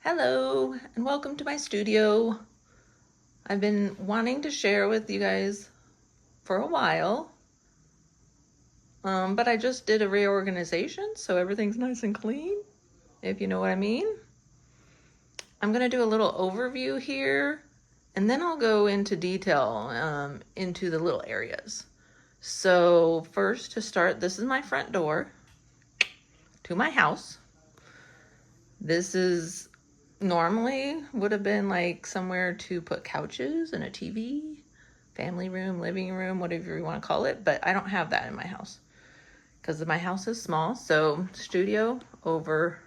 Hello and welcome to my studio. I've been wanting to share with you guys for a while, but I just did a reorganization, so everything's nice and clean, if you know what I mean. I'm gonna do a little overview here, and then I'll go into detail into the little areas. So first, to start, this is my front door to my house. This is normally would have been like somewhere to put couches and a TV, family room, living room, whatever you want to call it, but I don't have that in my house because my house is small. So studio over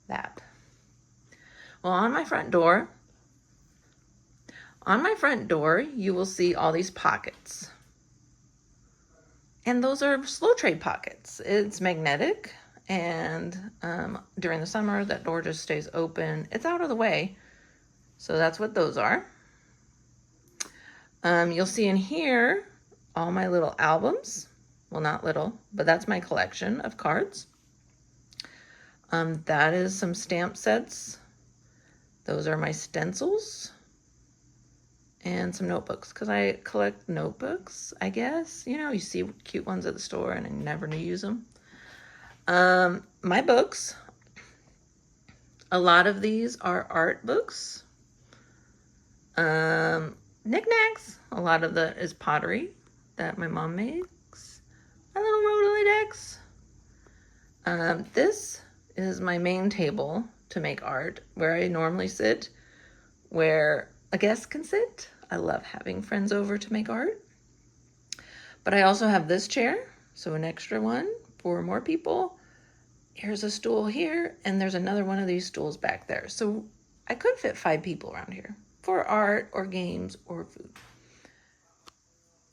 that. Well, on my front door, you will see all these pockets. And those are slow trade pockets. It's magnetic. And during the summer, that door just stays open. It's out of the way. So that's what those are. You'll see in here all my little albums. Well, not little, but that's my collection of cards. That is some stamp sets. Those are my stencils. And some notebooks, because I collect notebooks, I guess. You know, you see cute ones at the store and I never use them. My books, a lot of these are art books. Knickknacks, a lot of that is pottery that my mom makes. My little Rotary decks. This is my main table to make art, where I normally sit, where a guest can sit. I love having friends over to make art. But I also have this chair, so an extra one for more people. Here's a stool here, and there's another one of these stools back there. So I could fit 5 people around here for art or games or food.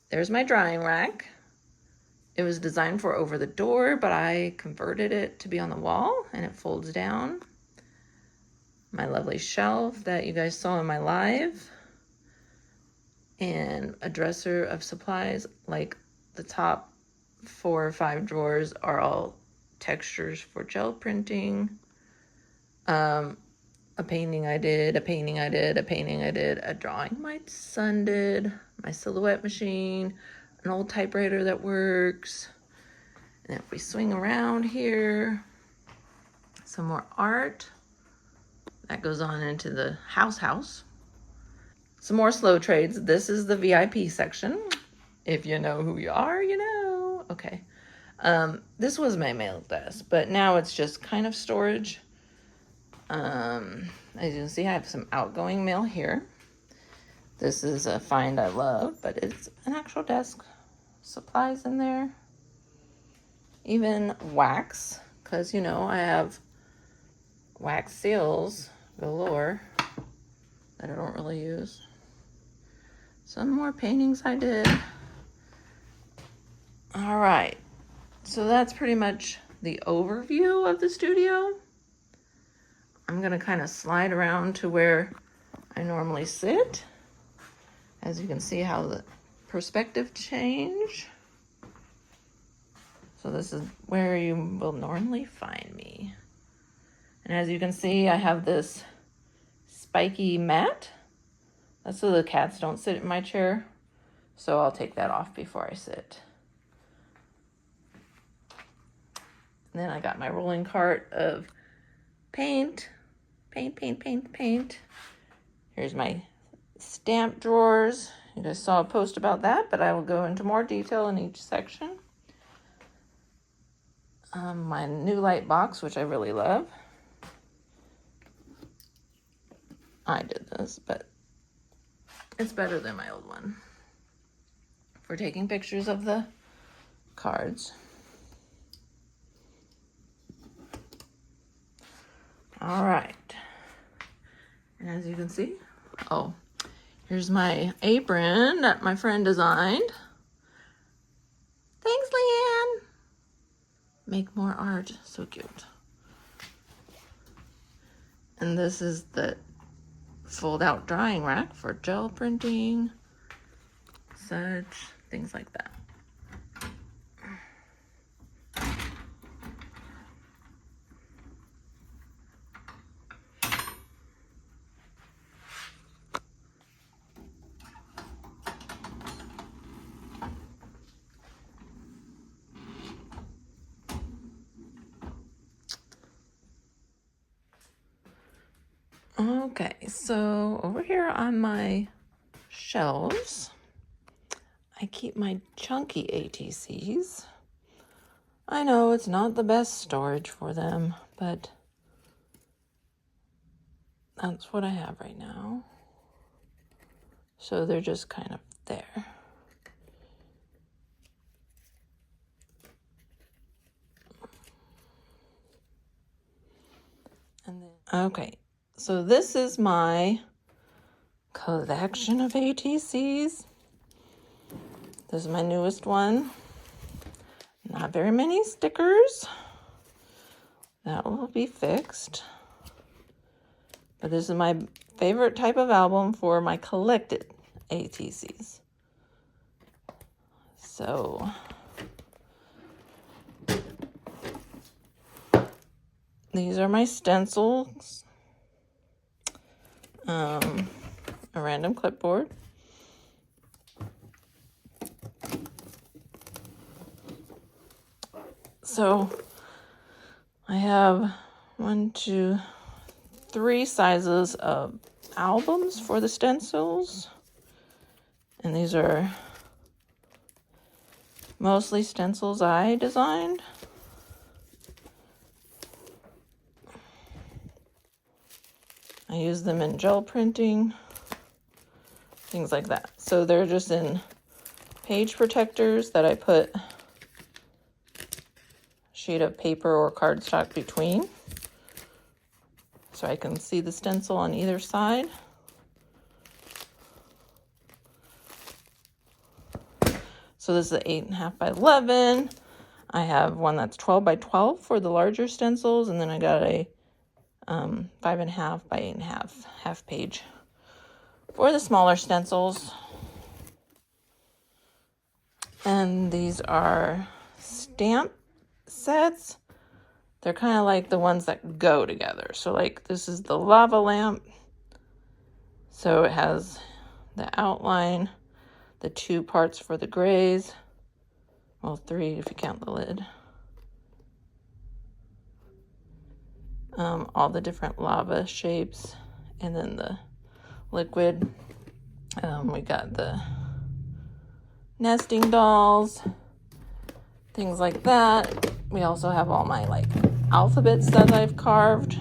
There's my drying rack. It was designed for over the door, but I converted it to be on the wall, and it folds down. My lovely shelf that you guys saw in my live. And a dresser of supplies, like the top 4 or 5 drawers are all textures for gel printing. A painting I did, a painting I did, a painting I did, a drawing my son did, my silhouette machine, an old typewriter that works. And if we swing around here, some more art. That goes on into the house. Some more slow trades. This is the VIP section. If you know who you are, you know. Okay. This was my mail desk, but now it's just kind of storage. As you can see, I have some outgoing mail here. This is a find I love, but it's an actual desk. Supplies in there. Even wax, because, you know, I have wax seals galore that I don't really use. Some more paintings I did. All right, so that's pretty much the overview of the studio. I'm gonna kind of slide around to where I normally sit. As you can see how the perspective change. So this is where you will normally find me. And as you can see, I have this spiky mat. That's so the cats don't sit in my chair. So I'll take that off before I sit. And then I got my rolling cart of paint. Paint. Here's my stamp drawers. You guys saw a post about that, but I will go into more detail in each section. My new light box, which I really love. I did this, but it's better than my old one for taking pictures of the cards. All right. And as you can see, here's my apron that my friend designed. Thanks, Leanne. Make more art. So cute. And this is the fold-out drying rack for gel printing, such things like that. Okay, so over here on my shelves, I keep my chunky ATCs. I know it's not the best storage for them, but that's what I have right now. So they're just kind of there. And then, okay, so this is my collection of ATCs. This is my newest one. Not very many stickers. That will be fixed. But this is my favorite type of album for my collected ATCs. So these are my stencils. A random clipboard. So I have 1, 2, 3 sizes of albums for the stencils. And these are mostly stencils I designed. I use them in gel printing, things like that. So they're just in page protectors that I put a sheet of paper or cardstock between so I can see the stencil on either side. So this is 8.5 by 11. I have one that's 12 by 12 for the larger stencils, and then I got a 5.5 by 8.5 half page for the smaller stencils. And these are stamp sets. They're kind of like the ones that go together. So like this is the lava lamp. So it has the outline, the 2 parts for the grays. Well, 3 if you count the lid. All the different lava shapes, and then the liquid. We got the nesting dolls, things like that. We also have all my like alphabets that I've carved.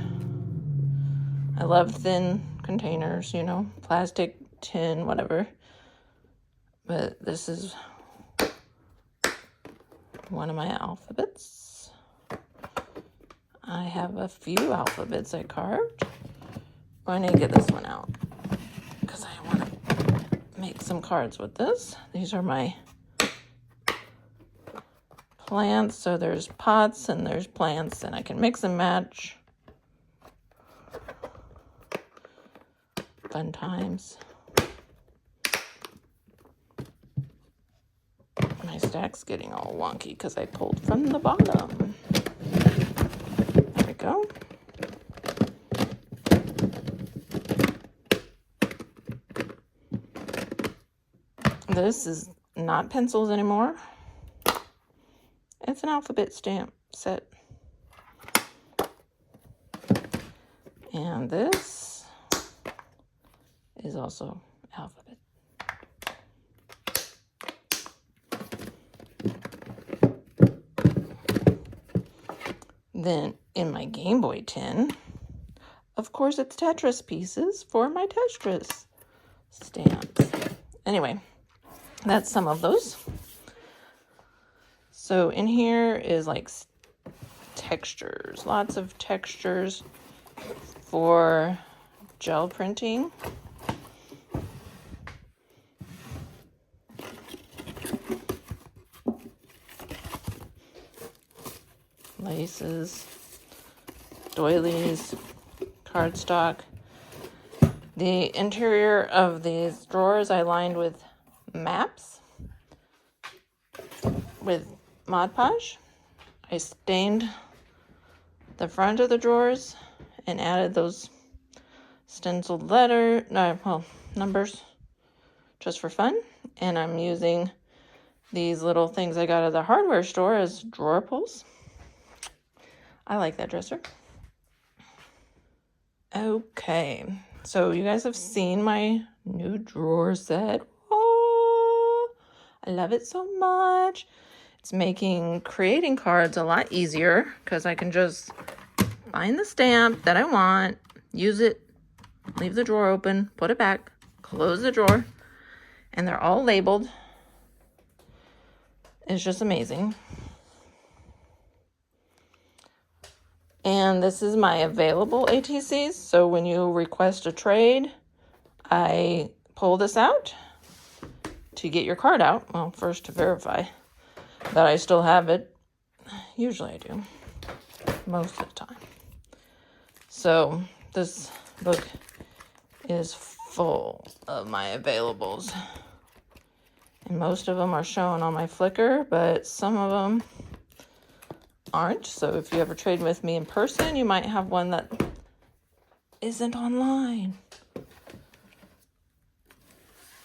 I love thin containers, you know, plastic, tin, whatever. But this is one of my alphabets. I have a few alphabets I carved. I need to get this one out because I want to make some cards with this. These are my plants. So there's pots and there's plants, and I can mix and match. Fun times. My stack's getting all wonky because I pulled from the bottom. There we go. This is not pencils anymore. It's an alphabet stamp set. And this is also alphabet. Then in my Game Boy tin, of course it's Tetris pieces for my Tetris stamps. Anyway, that's some of those. So in here is like textures, lots of textures for gel printing. Laces, doilies, cardstock. The interior of these drawers I lined with maps with Mod Podge. I stained the front of the drawers and added those stenciled numbers just for fun. And I'm using these little things I got at the hardware store as drawer pulls. I like that dresser. Okay, so you guys have seen my new drawer set. Oh, I love it so much. It's making creating cards a lot easier because I can just find the stamp that I want, use it, leave the drawer open, put it back, close the drawer, and they're all labeled. It's just amazing. And this is my available ATCs. So when you request a trade, I pull this out to get your card out. Well, first to verify that I still have it. Usually I do, most of the time. So this book is full of my availables. And most of them are shown on my Flickr, but some of them aren't. So if you ever trade with me in person, you might have one that isn't online.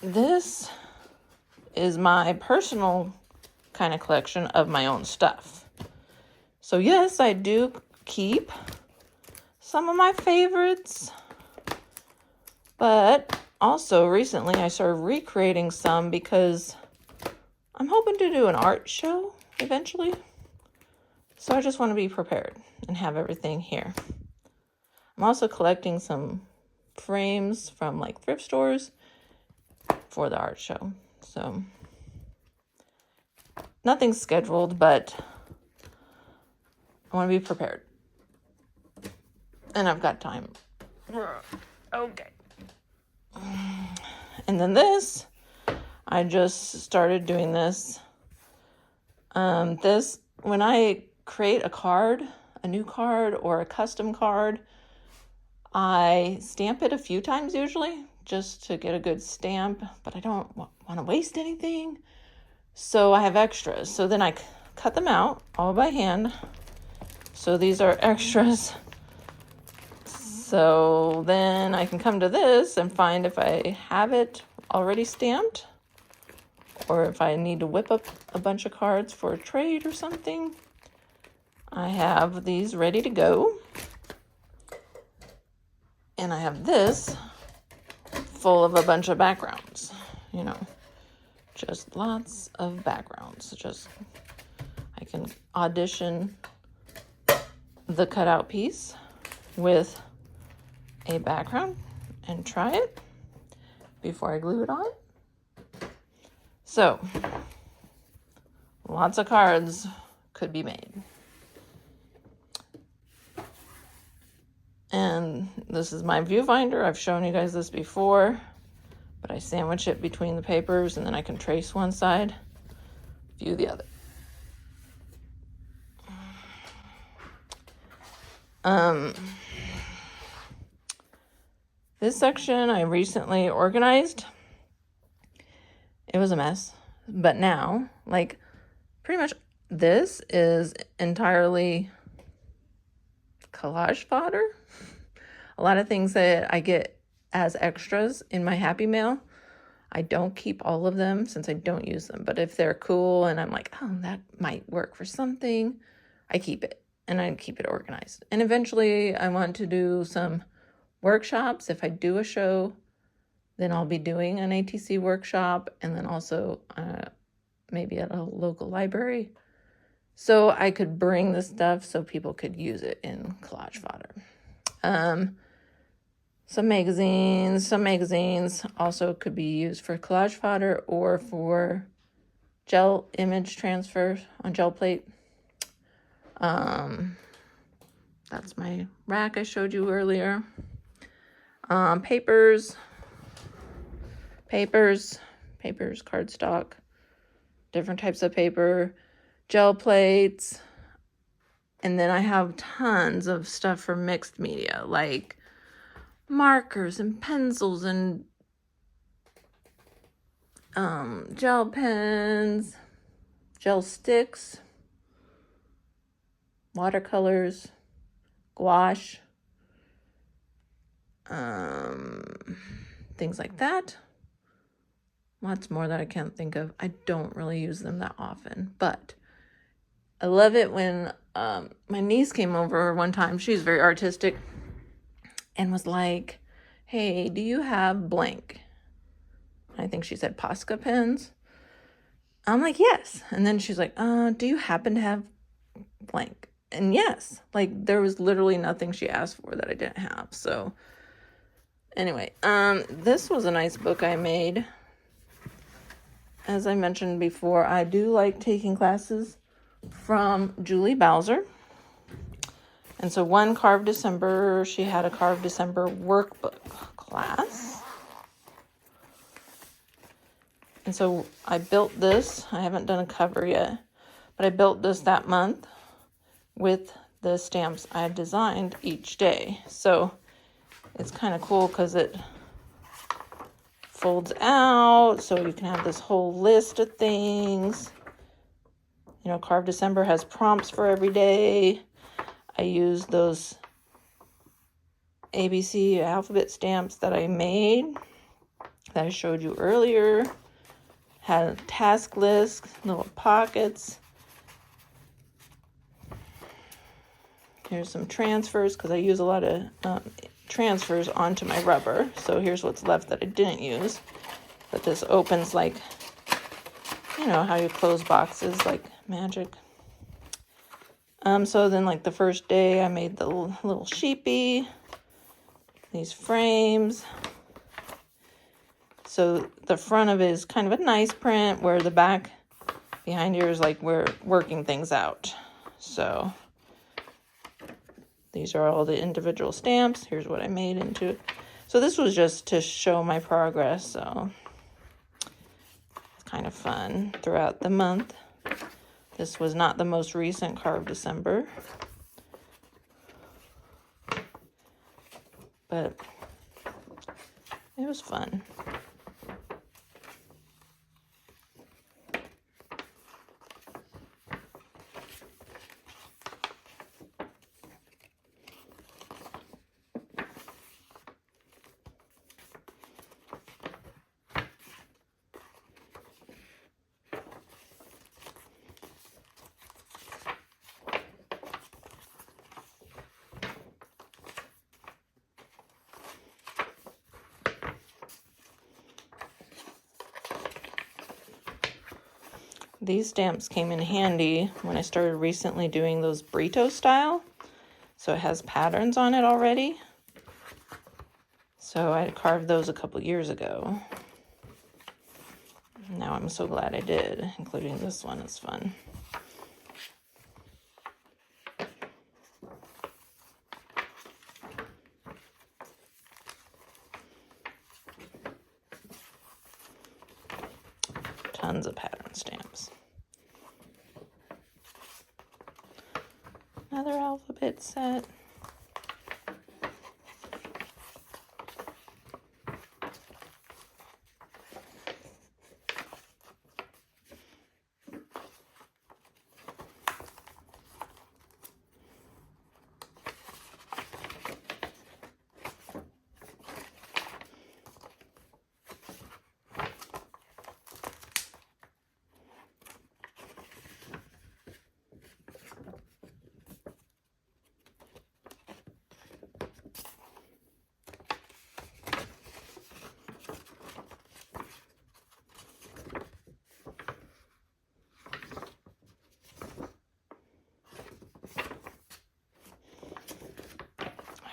This is my personal kind of collection of my own stuff. So yes, I do keep some of my favorites, but also recently I started recreating some because I'm hoping to do an art show eventually. So I just want to be prepared and have everything here. I'm also collecting some frames from like thrift stores for the art show. So nothing's scheduled, but I want to be prepared. And I've got time. Okay. And then this, I just started doing this. When I create a card, a new card or a custom card, I stamp it a few times usually just to get a good stamp, but I don't want to waste anything. So I have extras. So then I cut them out all by hand. So these are extras. So then I can come to this and find if I have it already stamped or if I need to whip up a bunch of cards for a trade or something. I have these ready to go. And I have this full of a bunch of backgrounds, you know, just lots of backgrounds. I can audition the cutout piece with a background and try it before I glue it on. So, lots of cards could be made. And this is my viewfinder. I've shown you guys this before, but I sandwich it between the papers and then I can trace one side, view the other. This section I recently organized. It was a mess, but now, like, pretty much this is entirely collage fodder. A lot of things that I get as extras in my Happy Mail, I don't keep all of them since I don't use them. But if they're cool and I'm like, oh, that might work for something, I keep it and I keep it organized. And eventually I want to do some workshops. If I do a show, then I'll be doing an ATC workshop and then also maybe at a local library. So I could bring the stuff so people could use it in collage fodder. Some magazines also could be used for collage fodder or for gel image transfer on gel plate. That's my rack I showed you earlier. Papers, cardstock, different types of paper, gel plates, and then I have tons of stuff for mixed media, like markers and pencils and gel pens, gel sticks, watercolors, gouache, things like that. Lots more that I can't think of. I don't really use them that often, but I love it when my niece came over one time. She's very artistic, and was like, hey, do you have blank? I think she said Posca pens. I'm like, yes. And then she's like, do you happen to have blank? And yes, like there was literally nothing she asked for that I didn't have. So anyway, this was a nice book I made. As I mentioned before, I do like taking classes from Julie Bowser. And so one Carve December, she had a Carve December workbook class. And so I built this. I haven't done a cover yet, but I built this that month with the stamps I designed each day. So it's kind of cool because it folds out, so you can have this whole list of things. You know, Carve December has prompts for every day. I use those ABC alphabet stamps that I made, that I showed you earlier. Had a task list, little pockets. Here's some transfers, because I use a lot of transfers onto my rubber. So here's what's left that I didn't use. But this opens like, you know, how you close boxes like magic. So then like the first day I made the little sheepy, these frames. So the front of it is kind of a nice print, where the back behind here is like we're working things out. So these are all the individual stamps. Here's what I made into it. So this was just to show my progress. So it's kind of fun throughout the month. This was not the most recent Carve December, but it was fun. These stamps came in handy when I started recently doing those burrito style. So it has patterns on it already. So I carved those a couple years ago. Now I'm so glad I did, including this one. It's fun. Tons of pattern stamps. Another alphabet set.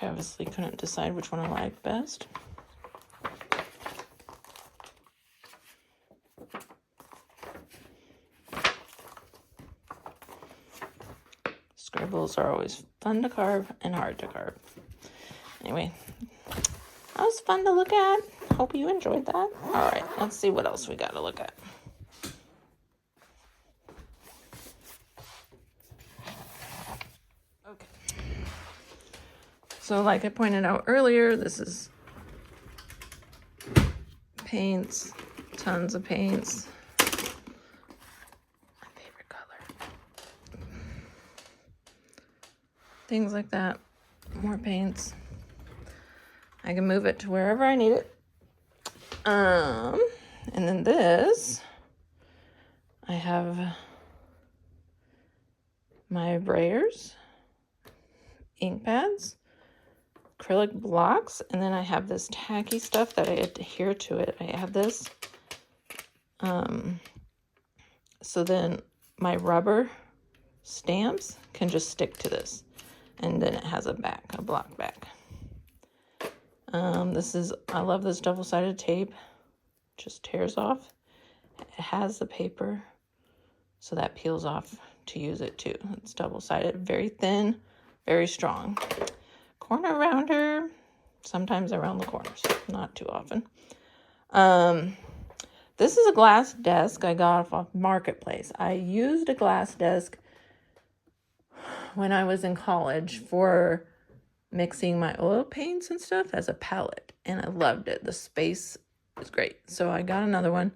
I obviously couldn't decide which one I liked best. Scribbles are always fun to carve and hard to carve. Anyway, that was fun to look at. Hope you enjoyed that. All right, let's see what else we got to look at. Okay. So like I pointed out earlier, this is paints, tons of paints. My favorite color. Things like that. More paints. I can move it to wherever I need it. And then this, I have my brayers, ink pads, acrylic blocks, and then I have this tacky stuff that I adhere to it. I have this. So then my rubber stamps can just stick to this. And then it has a block back. I love this double-sided tape. Just tears off. It has the paper, so that peels off to use it too. It's double-sided, very thin, very strong. Corner rounder, sometimes I round the corners, not too often. This is a glass desk I got off Marketplace. I used a glass desk when I was in college for mixing my oil paints and stuff as a palette, and I loved it. The space is great. So I got another one.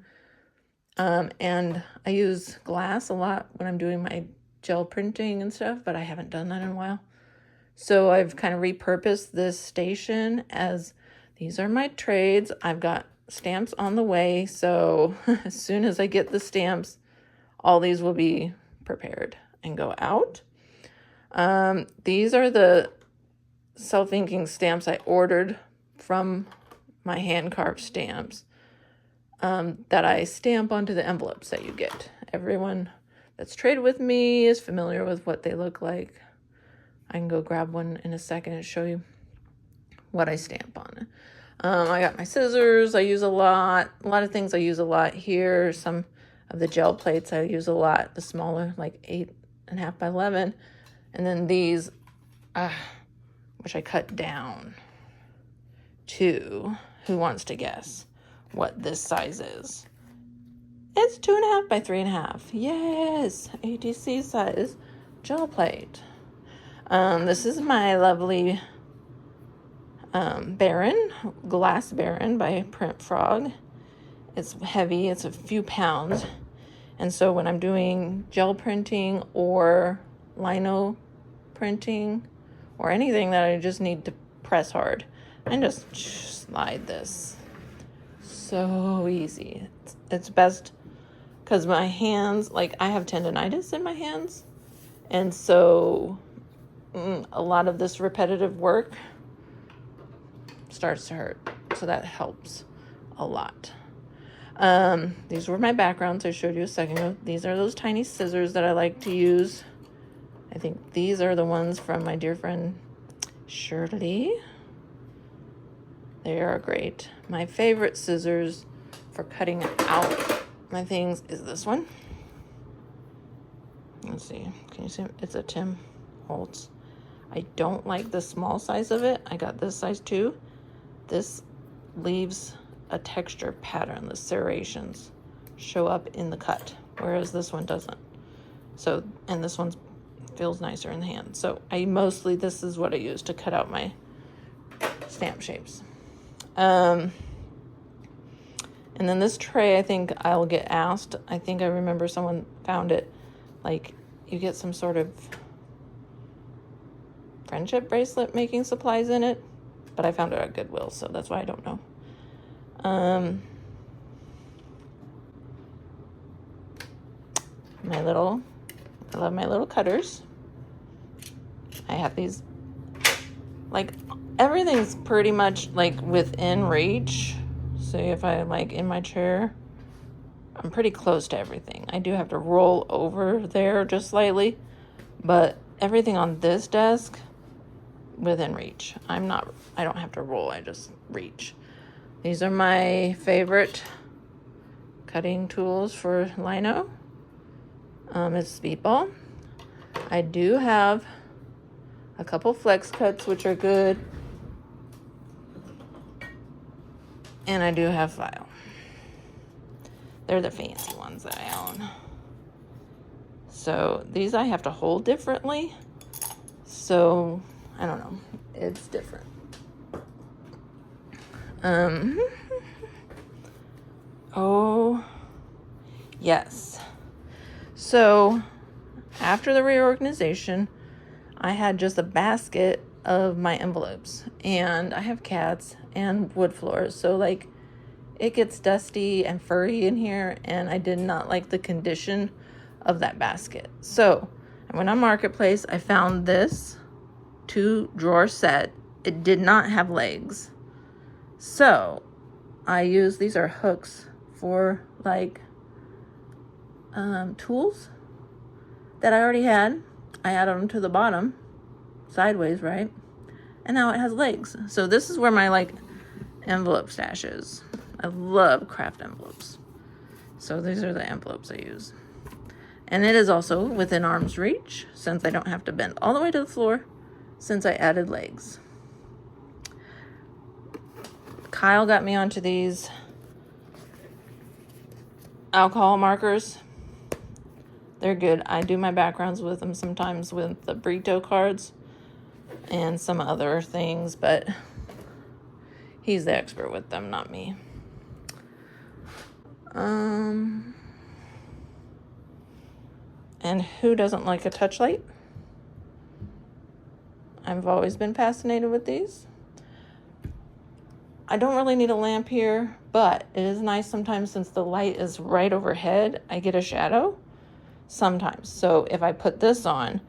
And I use glass a lot when I'm doing my gel printing and stuff, but I haven't done that in a while. So I've kind of repurposed this station as these are my trades. I've got stamps on the way, so as soon as I get the stamps, all these will be prepared and go out. These are the self-inking stamps I ordered from my hand-carved stamps that I stamp onto the envelopes that you get. Everyone that's traded with me is familiar with what they look like. I can go grab one in a second and show you what I stamp on. I got my scissors I use a lot. A lot of things I use a lot here. Some of the gel plates I use a lot. The smaller, like 8.5 by 11. And then these, which I cut down to, who wants to guess what this size is? It's 2.5 by 3.5. Yes, ATC size gel plate. This is my lovely Baron, Glass Baron by Print Frog. It's heavy, it's a few pounds. And so when I'm doing gel printing or lino printing or anything that I just need to press hard, I just slide this. So easy. It's best because my hands, like I have tendonitis in my hands. And so a lot of this repetitive work starts to hurt. So that helps a lot. These were my backgrounds I showed you a second ago. These are those tiny scissors that I like to use. I think these are the ones from my dear friend Shirley. They are great. My favorite scissors for cutting out my things is this one. Let's see. Can you see? It's a Tim Houtz. I don't like the small size of it. I got this size too. This leaves a texture pattern. The serrations show up in the cut, whereas this one doesn't. So, and this one feels nicer in the hand. So this is what I use to cut out my stamp shapes. And then this tray, I think I'll get asked. I think I remember someone found it, like you get some sort of friendship bracelet making supplies in it, but I found it at Goodwill, so that's why I don't know. I love my little cutters. I have these, like everything's pretty much like within reach. So if I like in my chair, I'm pretty close to everything. I do have to roll over there just slightly, but everything on this desk within reach. I don't have to roll, I just reach. These are my favorite cutting tools for lino. It's Speedball. I do have a couple flex cuts, which are good. And I do have file. They're the fancy ones that I own. So these I have to hold differently. So I don't know. It's different. Oh, yes. So after the reorganization, I had just a basket of my envelopes, and I have cats and wood floors. So like it gets dusty and furry in here, and I did not like the condition of that basket. So I went on Marketplace. I found this 2-drawer set it did not have legs. So I use, these are hooks for like tools that I already had. I added them to the bottom, sideways, right? And now it has legs. So this is where my like envelope stash is. I love craft envelopes. So these are the envelopes I use. And it is also within arm's reach, since I don't have to bend all the way to the floor, since I added legs. Kyle got me onto these alcohol markers. They're good. I do my backgrounds with them sometimes with the Brito cards and some other things, but he's the expert with them, not me. And who doesn't like a touch light? I've always been fascinated with these. I don't really need a lamp here, but it is nice sometimes since the light is right overhead, I get a shadow sometimes. So if I put this on,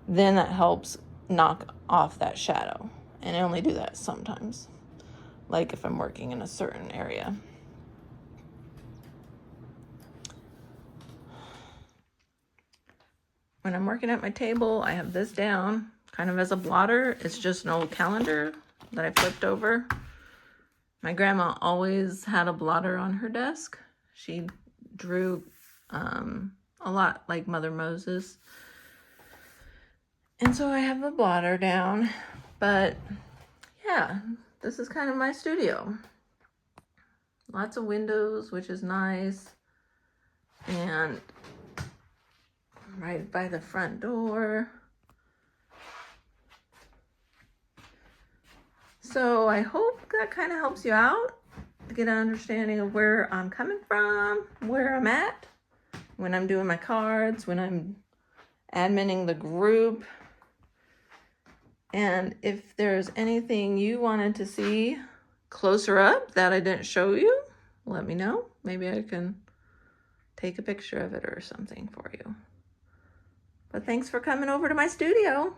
then that helps knock off that shadow. And I only do that sometimes, like if I'm working in a certain area. When I'm working at my table, I have this down kind of as a blotter. It's just an old calendar that I flipped over. My grandma always had a blotter on her desk. She drew a lot like Mother Moses. And so I have a blotter down. But yeah, this is kind of my studio. Lots of windows, which is nice. And right by the front door. So I hope that kind of helps you out to get an understanding of where I'm coming from, where I'm at, when I'm doing my cards, when I'm adminning the group. And if there's anything you wanted to see closer up that I didn't show you, let me know. Maybe I can take a picture of it or something for you. But thanks for coming over to my studio.